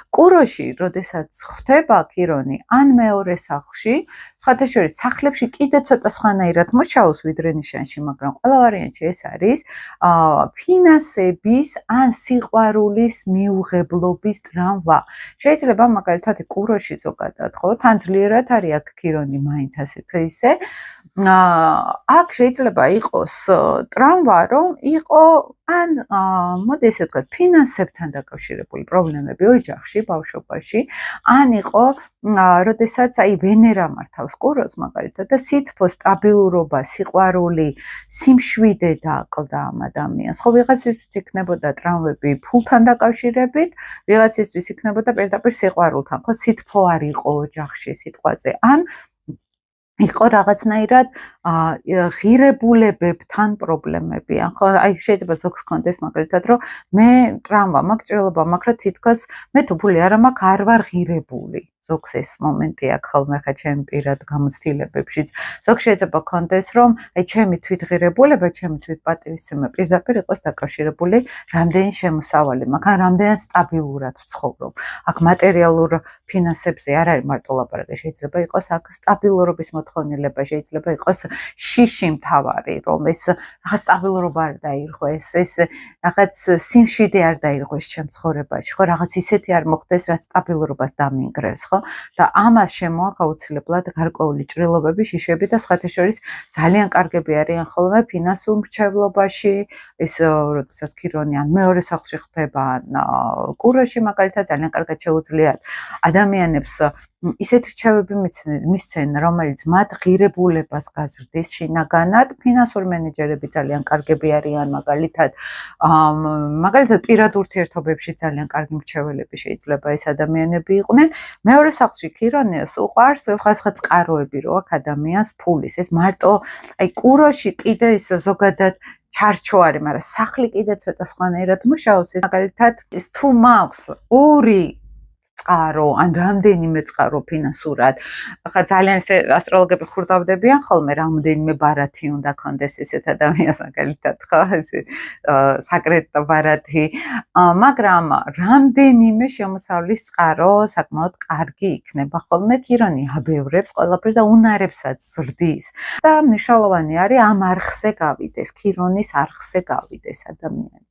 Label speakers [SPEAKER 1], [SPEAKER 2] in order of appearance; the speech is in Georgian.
[SPEAKER 1] კუროში, როდესაც ხვდება ქირონი, ან მეორე სახლში, სხვათა შორის სახლებში კიდე ცოტა სხვანაირად მოჩაოს ვიდრე ნიშანში, მაგრამ ყველა ვარიანტში ეს არის ფინანსების ან სიყვარულის მიუღებლობის ტრამვა. შეიძლება მაგალითად კუროში ზოგადად, ხო, თან ძლიერად არის აქ ქირონი მაინც ასეთ ისე. აქ შეიძლება იყოს ტრამვა, რომ იყო ან მოდი ესე ვთქვათ, ფინანსებთან დაკავშირებული პრობლემები ოჯახში, ბავშვობაში, ან იყო, როდესაც აი ვენერა მართავს კუროს მაგალითად და სითბო, სტაბილურობა, სიყვარული, სიმშვიდე დააკლდა ამ ადამიანს. ხო, ვიღაცისთვის იქნებოდა ტრამვები ფულთან დაკავშირებით, ვიღაცისთვის იქნებოდა პირდაპირ სიყვარულთან, ხო, სითბო არ იყო ოჯახში სიტყვაზე, ან იყო რაღაცნაირად ღირებულებებთან პრობლემები. ხო, აი შეიძლება ზოგს კონდეს მაგალითად, რომ მე ტრამვა მაქვს, ჭრილობა მაქვს, რომ თითქოს მე თუ ფული არ მაქვს, არ ვარ ღირებული. ზოგს ეს მომენტი აქვს ხოლმე ხა ჩემი პირად გამოცდილებებშიც. ზოგს შეიძლება კონდეს, რომ აი ჩემი თვითღირებულება, ჩემი თვითპატივისცემა პირდაპირ იყოს დაკავშირებული რამდენი შემოსავალი მაქვს, ან რამდენად სტაბილურად ვცხოვრობ. აქ მატერიალურ ფინანსებზე არ არის მარტო ლაპარაკი, შეიძლება იყოს აქ სტაბილურობის მოთხოვნილება, შეიძლება იყოს შიში მთავარი, რომ ეს რაღაც სტაბილურობა არ დაირღვეს, ეს რაღაც სიმშვიდე არ დაირღვეს ჩემ ცხოვრებაში, ხო, რაღაც ისეთი არ მოხდეს, რაც სტაბილურობას დამინგრევს, ხო? და ამას შემოაქვს აუცილებლად გარკვეული ჭრილობები, შიშები და სხვათა შორის ძალიან კარგები არიან ხოლმე ფინანსურ მრჩევლობაში, ეს როდესაც ქირონი ან მეორე სახლში ხდება, ან კუროში მაგალითად ძალიან კარგად შეუძლიათ ადამიანებს ისეთ რჩევები მისცენ, რომელიც მათ ღირებულებას გაზრდის შინაგანად. ფინანსური მენეჯერები ძალიან კარგები არიან მაგალითად პირად ურთიერთობებში ძალიან კარგი მრჩეველები შეიძლება ეს ადამიანები იყვნენ. მეორე სახლში ქირონიას უყვარს სხვა წყაროები რო აქვს ადამიანს ფულის. ეს მარტო აი კუროში კიდე ის ზოგადად ჩარჩო არის, მაგრამ სახლი კიდე ცოტა სხვანაირად მუშაობს. ეს მაგალითად ეს თუ მაქვს ორი წყარო, ან რამდენიმე წყარო ფინანსურად. ახლა ძალიან ესე ასტროლოგები ხურდავდებიან ხოლმე, რამდენიმე ბარათი უნდა კონდეს ესეთ ადამიანს მაგალითად, ხო, ესე საკრეტო ბარათი, მაგრამ რამდენიმე შემოსავლის წყარო საკმაოდ კარგი იქნება ხოლმე. ქირონი აბევრებს ყველაფერს და უნარებსაც ზრდის. და მნიშვნელოვანი არის ამ არხზე გავიდეს, ქირონის არხზე გავიდეს ადამიანი.